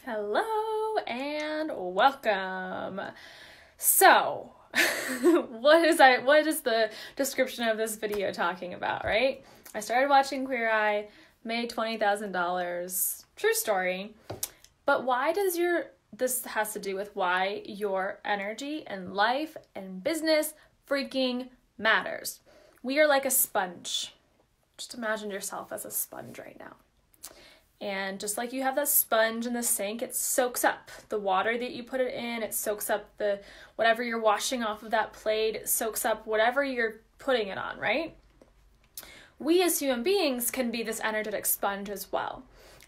Hello and welcome. So, what is the description of this video talking about, right? I started watching Queer Eye, made $20,000. True story. But why does this has to do with why your energy and life and business freaking matters. We are like a sponge. Just imagine yourself as a sponge right now. And just like you have that sponge in the sink, it soaks up the water that you put it in, it soaks up whatever you're washing off of that plate, it soaks up whatever you're putting it on, right? We as human beings can be this energetic sponge as well.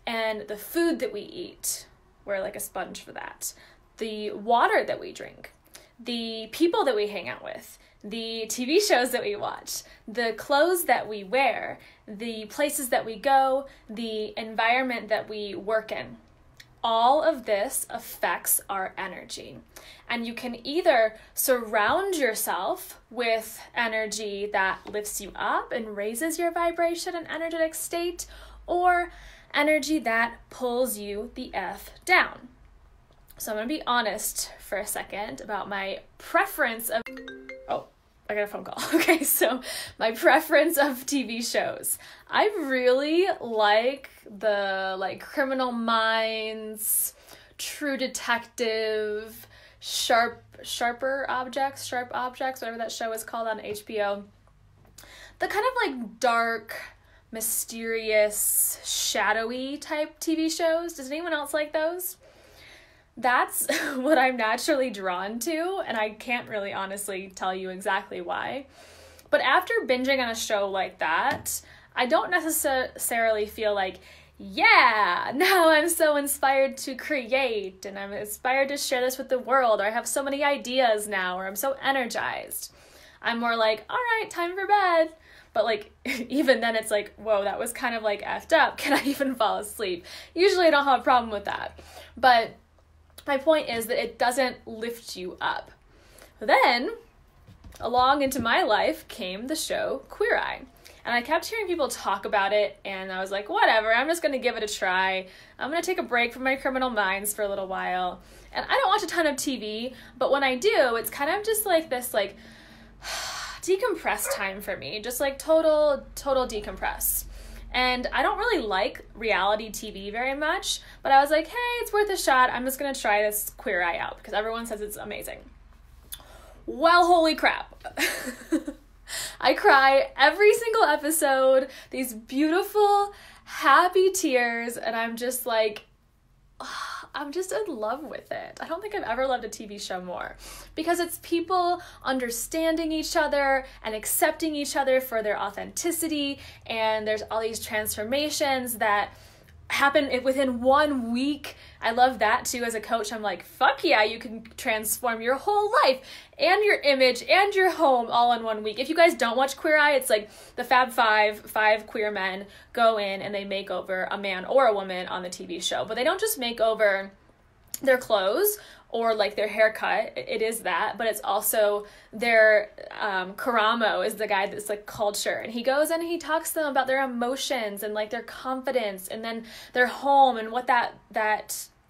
And the food that we eat, we're like a sponge for that. The water that we drink, the people that we hang out with, the TV shows that we watch, the clothes that we wear, the places that we go, the environment that we work in. All of this affects our energy. And you can either surround yourself with energy that lifts you up and raises your vibration and energetic state, or energy that pulls you the F down. So I'm going to be honest for a second about my preference of... Oh, I got a phone call. Okay, so my preference of TV shows. I really like the Criminal Minds, True Detective, Sharp Objects, whatever that show is called on HBO. The kind of dark, mysterious, shadowy type TV shows. Does anyone else like those? That's what I'm naturally drawn to, and I can't really honestly tell you exactly why. But after binging on a show like that, I don't necessarily feel like, yeah, now I'm so inspired to create, and I'm inspired to share this with the world, or I have so many ideas now, or I'm so energized. I'm more like, all right, time for bed. But even then it's like, whoa, that was kind of effed up. Can I even fall asleep? Usually I don't have a problem with that. But my point is that it doesn't lift you up. Then, along into my life came the show Queer Eye. And I kept hearing people talk about it, and I was like, whatever, I'm just going to give it a try. I'm going to take a break from my Criminal Minds for a little while. And I don't watch a ton of TV, but when I do, it's kind of just this decompress time for me. Just total decompress. And I don't really like reality TV very much, but I was like, hey, it's worth a shot. I'm just going to try this Queer Eye out because everyone says it's amazing. Well, holy crap. I cry every single episode, these beautiful, happy tears, and I'm just I'm just in love with it. I don't think I've ever loved a TV show more because it's people understanding each other and accepting each other for their authenticity, and there's all these transformations that happen within 1 week. I love that too. As a coach, I'm like, fuck yeah, you can transform your whole life and your image and your home all in 1 week. If you guys don't watch Queer Eye, it's the Fab five queer men go in and they make over a man or a woman on the TV show. But they don't just make over their clothes or their haircut. It is that, but it's also their Karamo is the guy that's culture, and he goes and he talks to them about their emotions and their confidence, and then their home and what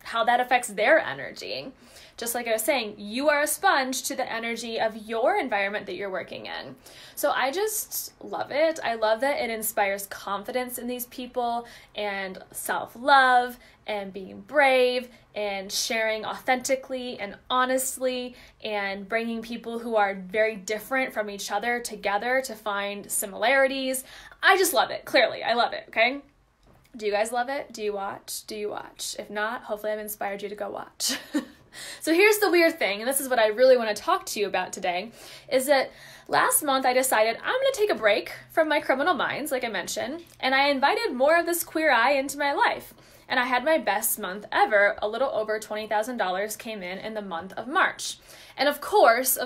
how that affects their energy. Just like I was saying, you are a sponge to the energy of your environment that you're working in. So I just love it. I love that it inspires confidence in these people and self-love and being brave and sharing authentically and honestly and bringing people who are very different from each other together to find similarities. I just love it. Clearly, I love it, okay? Do you guys love it? Do you watch? If not, hopefully I've inspired you to go watch. So here's the weird thing, and this is what I really want to talk to you about today, is that last month I decided I'm going to take a break from my Criminal Minds, like I mentioned, and I invited more of this Queer Eye into my life. And I had my best month ever. A little over $20,000 came in the month of March. And of course,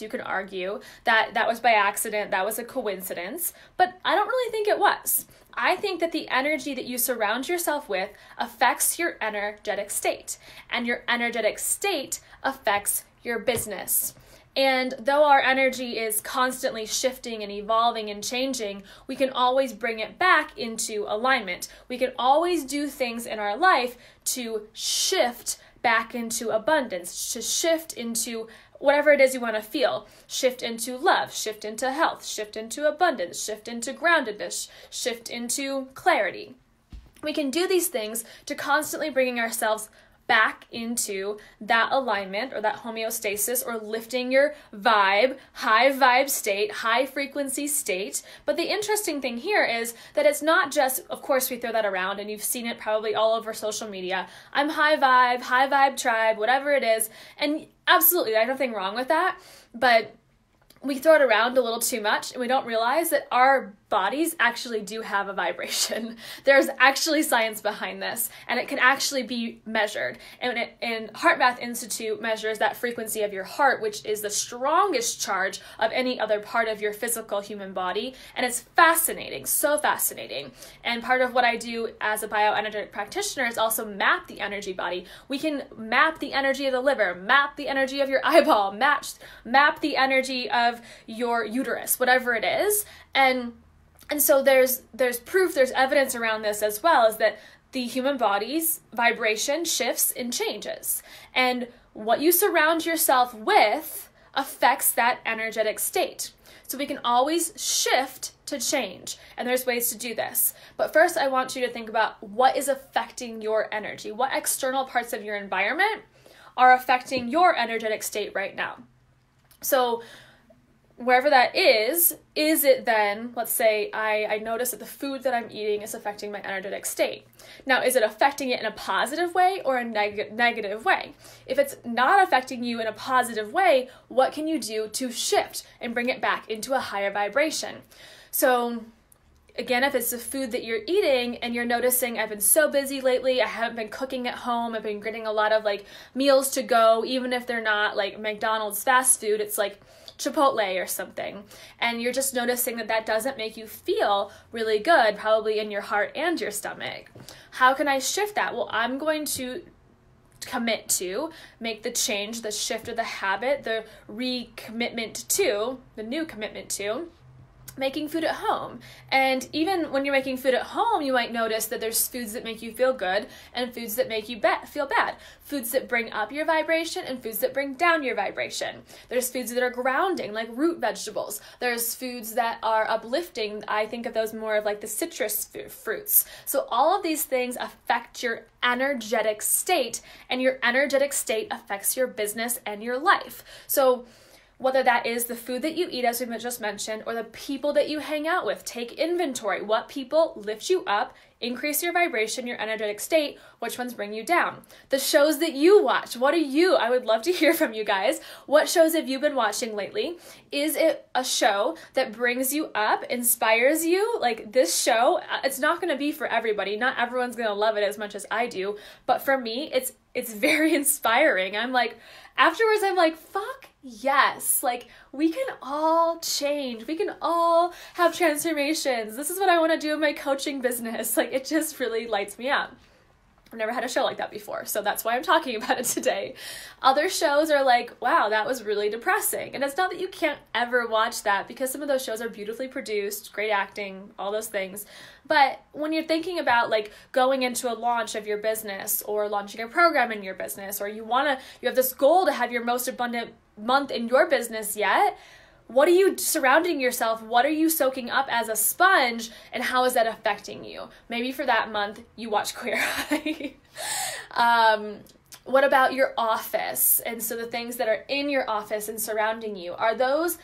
you can argue that that was by accident, that was a coincidence, but I don't really think it was. I think that the energy that you surround yourself with affects your energetic state, and your energetic state affects your business. And though our energy is constantly shifting and evolving and changing, we can always bring it back into alignment. We can always do things in our life to shift back into abundance, to shift into whatever it is you want to feel. Shift into love, shift into health, shift into abundance, shift into groundedness, shift into clarity. We can do these things to constantly bringing ourselves back into that alignment or that homeostasis, or lifting your vibe, high vibe state, high frequency state. But the interesting thing here is that it's not just, of course we throw that around and you've seen it probably all over social media. I'm high vibe tribe, whatever it is. And absolutely, there's nothing wrong with that. But we throw it around a little too much and we don't realize that our bodies actually do have a vibration. There's actually science behind this, and it can actually be measured. And HeartMath Institute measures that frequency of your heart, which is the strongest charge of any other part of your physical human body. And it's fascinating, so fascinating. And part of what I do as a bioenergetic practitioner is also map the energy body. We can map the energy of the liver, map the energy of your eyeball, map the energy of your uterus, whatever it is. And so there's proof, there's evidence around this as well, is that the human body's vibration shifts and changes. And what you surround yourself with affects that energetic state. So we can always shift to change, and there's ways to do this. But first, I want you to think about what is affecting your energy. What external parts of your environment are affecting your energetic state right now? So wherever that is it then, let's say I notice that the food that I'm eating is affecting my energetic state. Now, is it affecting it in a positive way or a negative way? If it's not affecting you in a positive way, what can you do to shift and bring it back into a higher vibration? So again, if it's the food that you're eating and you're noticing, I've been so busy lately, I haven't been cooking at home, I've been getting a lot of like meals to go, even if they're not like McDonald's fast food, it's like Chipotle or something, and you're just noticing that that doesn't make you feel really good, probably in your heart and your stomach. How can I shift that? Well, I'm going to commit to make the change, the shift of the habit, the recommitment to, the new commitment to making food at home. And even when you're making food at home, you might notice that there's foods that make you feel good and foods that make you feel bad. Foods that bring up your vibration and foods that bring down your vibration. There's foods that are grounding, like root vegetables. There's foods that are uplifting. I think of those more of like the citrus fruits. So all of these things affect your energetic state, and your energetic state affects your business and your life. So whether that is the food that you eat, as we just mentioned, or the people that you hang out with, take inventory. What people lift you up, increase your vibration, your energetic state, which ones bring you down? The shows that you watch, I would love to hear from you guys. What shows have you been watching lately? Is it a show that brings you up, inspires you? Like this show, it's not going to be for everybody. Not everyone's going to love it as much as I do. But for me, it's very inspiring. I'm like, afterwards, I'm like, fuck yes, like we can all change. We can all have transformations. This is what I want to do in my coaching business. Like it just really lights me up. I've never had a show like that before, so that's why I'm talking about it today. Other shows are like, wow, that was really depressing. And it's not that you can't ever watch that, because some of those shows are beautifully produced, great acting, all those things. But when you're thinking about like going into a launch of your business or launching a program in your business, or you have this goal to have your most abundant month in your business yet, what are you surrounding yourself? What are you soaking up as a sponge, and how is that affecting you? Maybe for that month you watch Queer Eye. What about your office? And so the things that are in your office and surrounding you, are those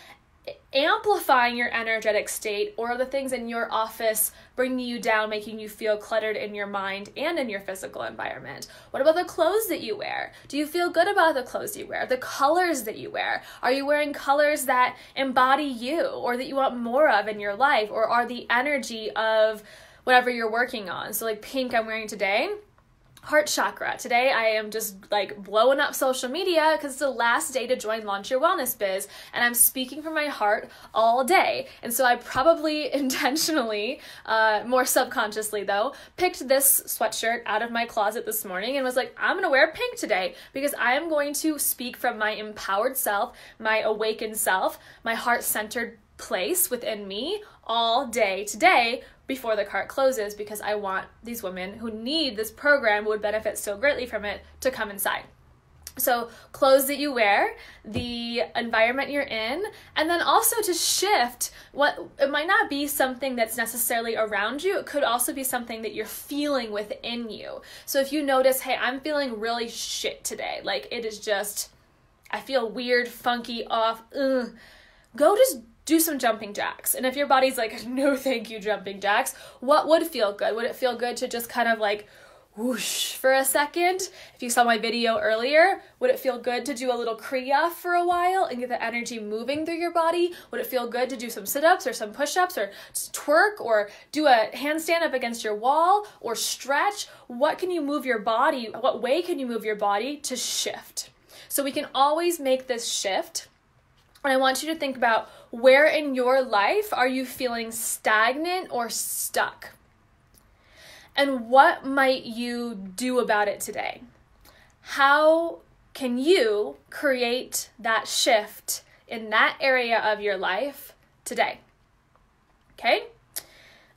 amplifying your energetic state, or are the things in your office bringing you down, making you feel cluttered in your mind and in your physical environment? What about the clothes that you wear? Do you feel good about the clothes you wear? The colors that you wear? Are you wearing colors that embody you, or that you want more of in your life, or are the energy of whatever you're working on? So like pink I'm wearing today, Heart chakra. Today I am just like blowing up social media because it's the last day to join Launch Your Wellness Biz, and I'm speaking from my heart all day. And so I probably intentionally, more subconsciously though, picked this sweatshirt out of my closet this morning and was like, I'm gonna wear pink today because I am going to speak from my empowered self, my awakened self, my heart-centered place within me all day today before the cart closes, because I want these women who need this program, who would benefit so greatly from it, to come inside. So clothes that you wear, the environment you're in, and then also to shift what, it might not be something that's necessarily around you, it could also be something that you're feeling within you. So if you notice, hey, I'm feeling really shit today, like it is just, I feel weird, funky, off, go just do some jumping jacks. And if your body's like, no thank you, jumping jacks, what would feel good? Would it feel good to just kind of like whoosh for a second? If you saw my video earlier, would it feel good to do a little Kriya for a while and get the energy moving through your body? Would it feel good to do some sit-ups or some push-ups or just twerk or do a handstand up against your wall or stretch? What can you move your body? What way can you move your body to shift? So we can always make this shift. And I want you to think about, where in your life are you feeling stagnant or stuck? And what might you do about it today? How can you create that shift in that area of your life today? Okay?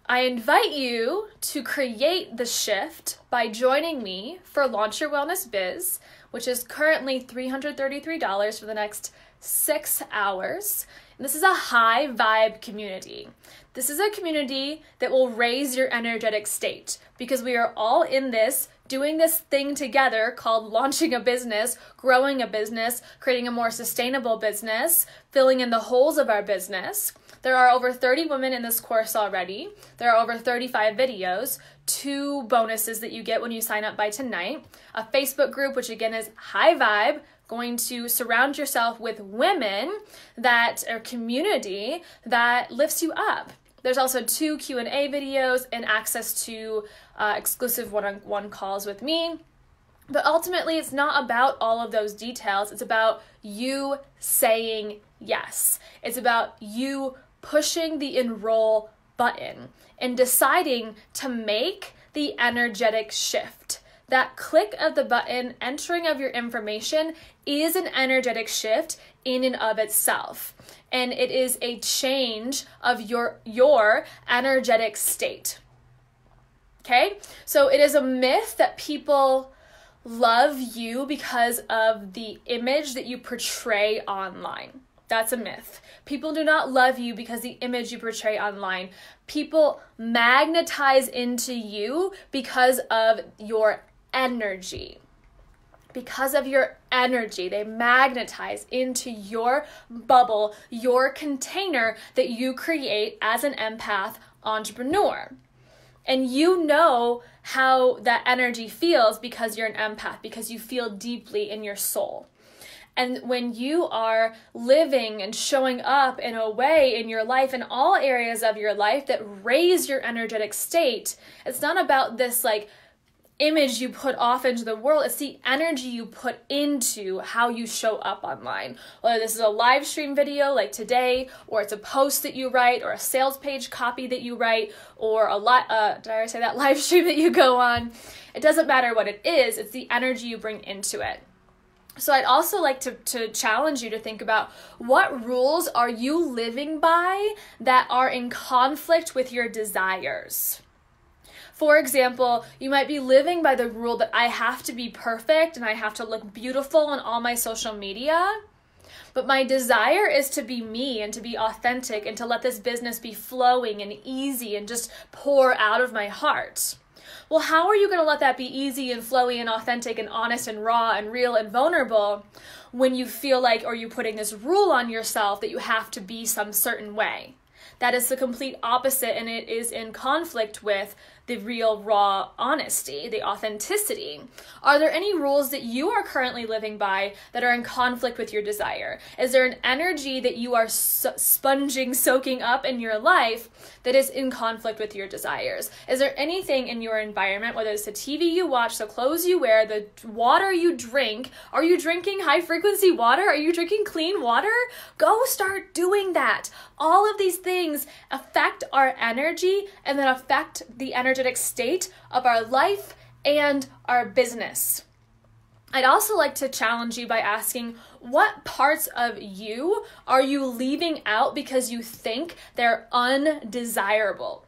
I invite you to create the shift by joining me for Launch Your Wellness Biz, which is currently $333 for the next 6 hours. And this is a high vibe community. This is a community that will raise your energetic state, because we are all in this, doing this thing together called launching a business, growing a business, creating a more sustainable business, filling in the holes of our business. There are over 30 women in this course already. There are over 35 videos, 2 bonuses that you get when you sign up by tonight, a Facebook group, which again is high vibe, going to surround yourself with women that are community that lifts you up. There's also 2 Q&A videos and access to exclusive one-on-one calls with me. But ultimately, it's not about all of those details. It's about you saying yes. It's about you pushing the enroll button and deciding to make the energetic shift. That click of the button, entering of your information, is an energetic shift in and of itself. And it is a change of your energetic state. Okay? So it is a myth that people love you because of the image that you portray online. That's a myth. People do not love you because the image you portray online. People magnetize into you because of your energy. Because of your energy, they magnetize into your bubble, your container that you create as an empath entrepreneur. And you know how that energy feels because you're an empath, because you feel deeply in your soul. And when you are living and showing up in a way in your life, in all areas of your life that raise your energetic state, it's not about this like image you put off into the world. It's the energy you put into how you show up online. Whether this is a live stream video like today, or it's a post that you write, or a sales page copy that you write, or a did I already say that, live stream that you go on. It doesn't matter what it is. It's the energy you bring into it. So I'd also like to challenge you to think about, what rules are you living by that are in conflict with your desires? For example, you might be living by the rule that I have to be perfect and I have to look beautiful on all my social media, but my desire is to be me and to be authentic and to let this business be flowing and easy and just pour out of my heart. Well, how are you going to let that be easy and flowy and authentic and honest and raw and real and vulnerable when you feel like, or you're putting this rule on yourself that you have to be some certain way? That is the complete opposite, and it is in conflict with the real raw honesty, the authenticity? Are there any rules that you are currently living by that are in conflict with your desire? Is there an energy that you are soaking up in your life that is in conflict with your desires? Is there anything in your environment, whether it's the TV you watch, the clothes you wear, the water you drink? Are you drinking high frequency water? Are you drinking clean water? Go start doing that. All of these things affect our energy and then affect the energetic state of our life and our business. I'd also like to challenge you by asking, what parts of you are you leaving out because you think they're undesirable?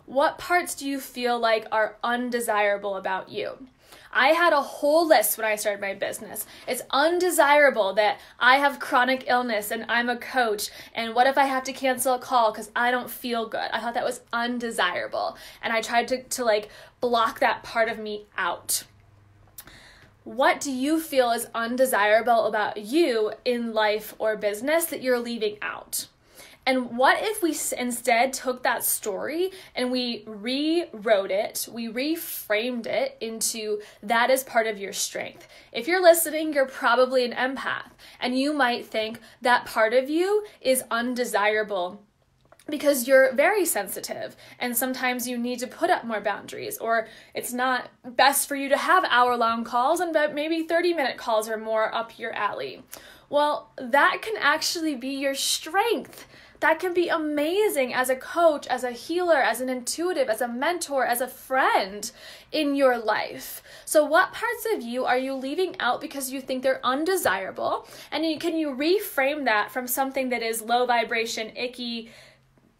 What parts do you feel like are undesirable about you? I had a whole list when I started my business. It's undesirable that I have chronic illness and I'm a coach, and what if I have to cancel a call because I don't feel good? I thought that was undesirable, and I tried to like block that part of me out. What do you feel is undesirable about you in life or business that you're leaving out? And what if we instead took that story and we rewrote it, we reframed it into that is part of your strength? If you're listening, you're probably an empath, and you might think that part of you is undesirable because you're very sensitive and sometimes you need to put up more boundaries, or it's not best for you to have hour-long calls and maybe 30-minute calls are more up your alley. Well, that can actually be your strength. That can be amazing as a coach, as a healer, as an intuitive, as a mentor, as a friend in your life. So what parts of you are you leaving out because you think they're undesirable? And can you reframe that from something that is low vibration, icky,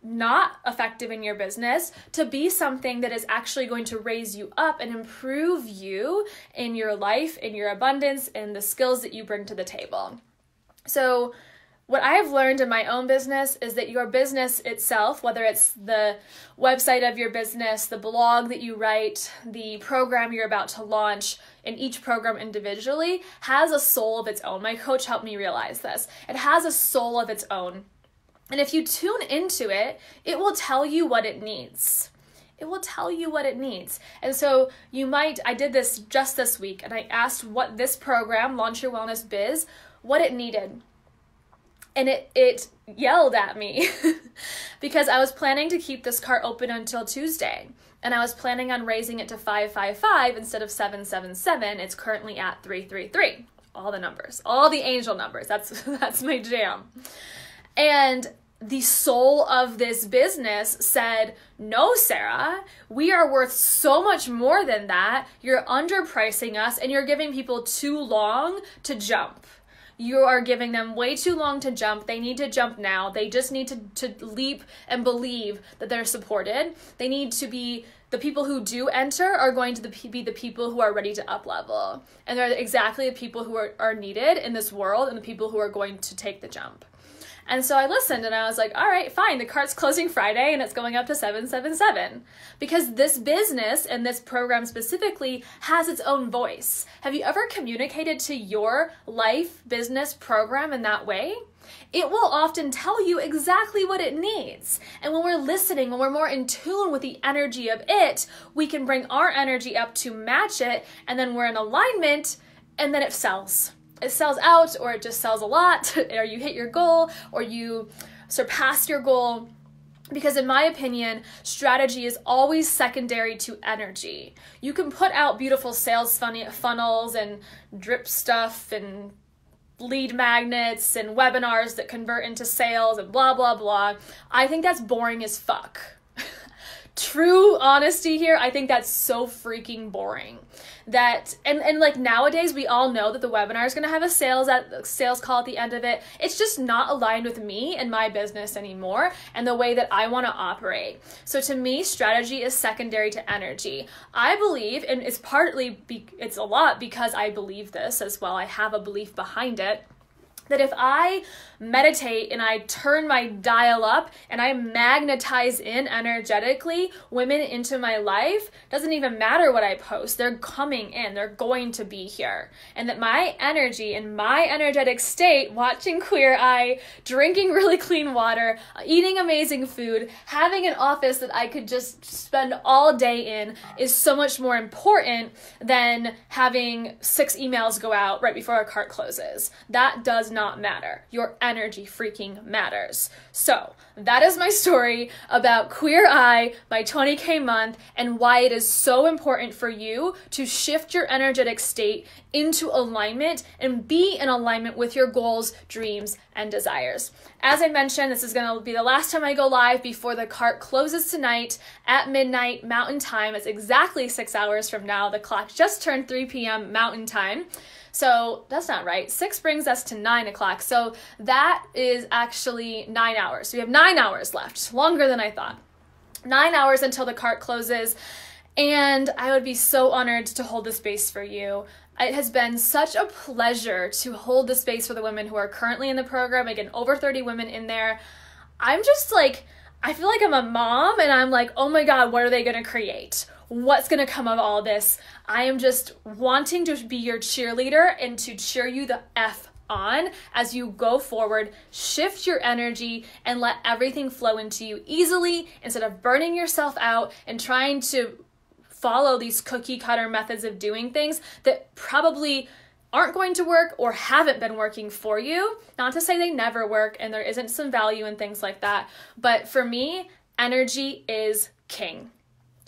not effective in your business, to be something that is actually going to raise you up and improve you in your life, in your abundance, and the skills that you bring to the table? So what I have learned in my own business is that your business itself, whether it's the website of your business, the blog that you write, the program you're about to launch, and each program individually has a soul of its own. My coach helped me realize this. It has a soul of its own. And if you tune into it, it will tell you what it needs. It will tell you what it needs. And so I did this just this week, and I asked what this program, Launch Your Wellness Biz, what it needed. And it yelled at me because I was planning to keep this cart open until Tuesday. And I was planning on raising it to 555 instead of 777. It's currently at 333. All the numbers, all the angel numbers. That's my jam. And the soul of this business said, no, Sarah, we are worth so much more than that. You're underpricing us and you're giving people too long to jump. You are giving them way too long to jump. They need to jump now. They just need to leap and believe that they're supported. They need to be, the people who do enter are going to be the people who are ready to up level. And they're exactly the people who are needed in this world and the people who are going to take the jump. And so I listened and I was like, all right, fine. The cart's closing Friday and it's going up to 777 because this business and this program specifically has its own voice. Have you ever communicated to your life business program in that way? It will often tell you exactly what it needs. And when we're listening, when we're more in tune with the energy of it, we can bring our energy up to match it. And then we're in alignment and then it sells. It sells out, or it just sells a lot, or you hit your goal, or you surpass your goal. Because in my opinion, strategy is always secondary to energy. You can put out beautiful sales funnels and drip stuff and lead magnets and webinars that convert into sales and blah, blah, blah. I think that's boring as fuck. True honesty here, I think that's so freaking boring. That and like nowadays we all know that the webinar is going to have a sales call at the end of it. It's just not aligned with me and my business anymore and the way that I want to operate. So to me, strategy is secondary to energy. I believe, and it's a lot because I believe this as well. I have a belief behind it, that if I meditate and I turn my dial up and I magnetize in energetically women into my life, doesn't even matter what I post, they're coming in, they're going to be here. And that my energy and my energetic state, watching Queer Eye, drinking really clean water, eating amazing food, having an office that I could just spend all day in, is so much more important than having 6 emails go out right before our cart closes. That does not matter. Your energy freaking matters. So that is my story about Queer Eye, my 20K month, and why it is so important for you to shift your energetic state into alignment and be in alignment with your goals, dreams, and desires. As I mentioned, this is going to be the last time I go live before the cart closes tonight at midnight Mountain Time. It's exactly 6 hours from now. The clock just turned 3 p.m. Mountain Time. So that's not right. 6 brings us to 9 o'clock. So that is actually 9 hours. So we have 9 hours left, longer than I thought. 9 hours until the cart closes. And I would be so honored to hold the space for you. It has been such a pleasure to hold the space for the women who are currently in the program. Again, over 30 women in there. I'm just like, I feel like I'm a mom and I'm like, oh my God, what are they going to create? What's going to come of all this? I am just wanting to be your cheerleader and to cheer you the F on as you go forward. Shift your energy and let everything flow into you easily instead of burning yourself out and trying to follow these cookie cutter methods of doing things that probably aren't going to work or haven't been working for you. Not to say they never work and there isn't some value in things like that, but for me, energy is king.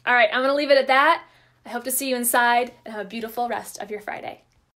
All right, I'm going to leave it at that. I hope to see you inside and have a beautiful rest of your Friday.